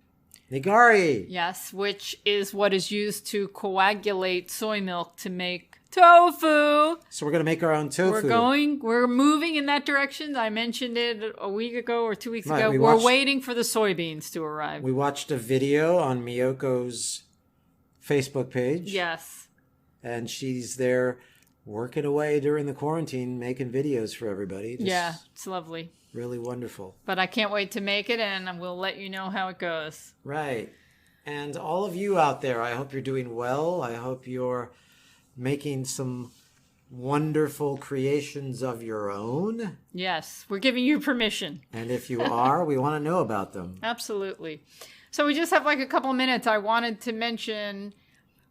Nigari! Yes, which is what is used to coagulate soy milk to make tofu. So we're going to make our own tofu. We're moving in that direction. I mentioned it a week ago or 2 weeks ago. We're waiting for the soybeans to arrive. We watched a video on Miyoko's Facebook page. Yes. And she's there working away during the quarantine, making videos for everybody. Yeah, it's lovely. Really wonderful. But I can't wait to make it, and we'll let you know how it goes. Right. And all of you out there, I hope you're doing well. I hope you're making some wonderful creations of your own. Yes, we're giving you permission. And if you are, we want to know about them. Absolutely. So we just have like a couple of minutes. I wanted to mention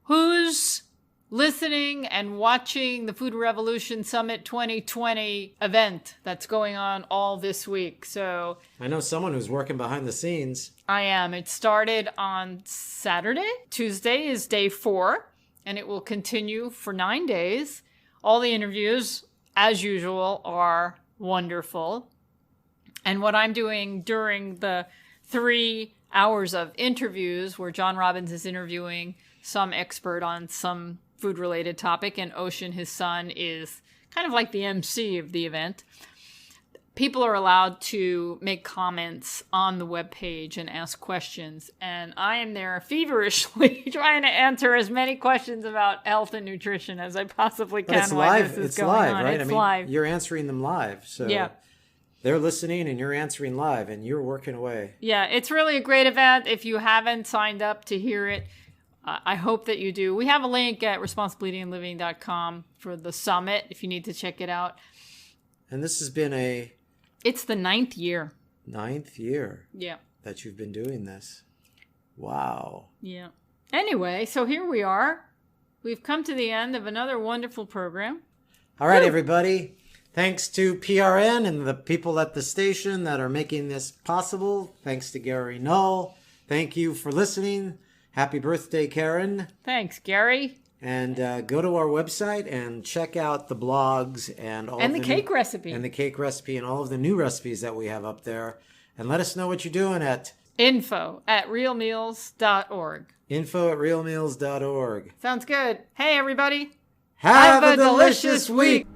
who's listening and watching the Food Revolution Summit 2020 event that's going on all this week. So I know someone who's working behind the scenes. I am. It started on Saturday. Tuesday is day 4, and it will continue for 9 days. All the interviews, as usual, are wonderful. And what I'm doing during the 3 hours of interviews, where John Robbins is interviewing some expert on some food-related topic, and Ocean, his son, is kind of like the MC of the event. People are allowed to make comments on the webpage and ask questions, and I am there feverishly trying to answer as many questions about health and nutrition as I possibly can. But it's while live. This is it's going live, on. right? It's live. You're answering them live, so yeah. They're listening and you're answering live, and you're working away. Yeah, it's really a great event. If you haven't signed up to hear it, I hope that you do. We have a link at responsibleeatingliving.com for the summit if you need to check it out. And this has been It's the 9th year. 9th year. Yeah. That you've been doing this. Wow. Yeah. Anyway, so here we are. We've come to the end of another wonderful program. All right, everybody. Thanks to PRN and the people at the station that are making this possible. Thanks to Gary Null. Thank you for listening. Happy birthday, Karen. Thanks, Gary. And go to our website and check out the blogs and all the cake recipe. And the cake recipe and all of the new recipes that we have up there. And let us know what you're doing at info@realmeals.org. info@realmeals.org. Sounds good. Hey, everybody. Have a delicious week.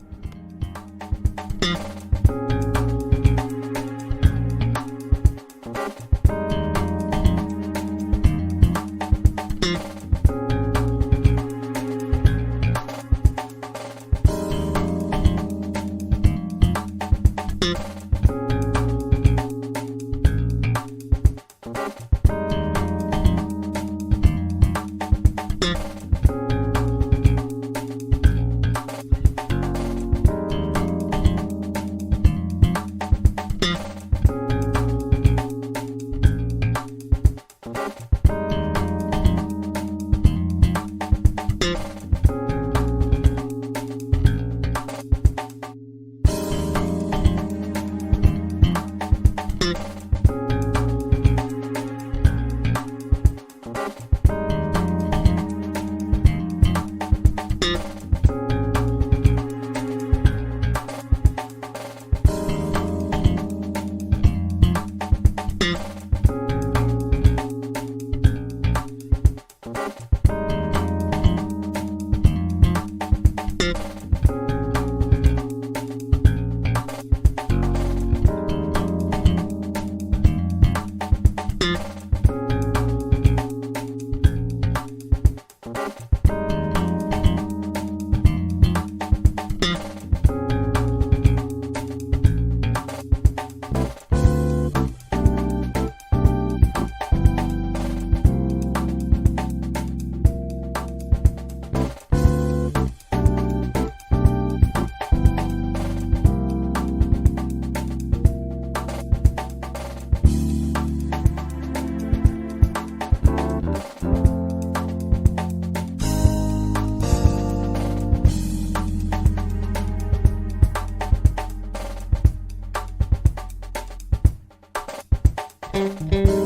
Bye.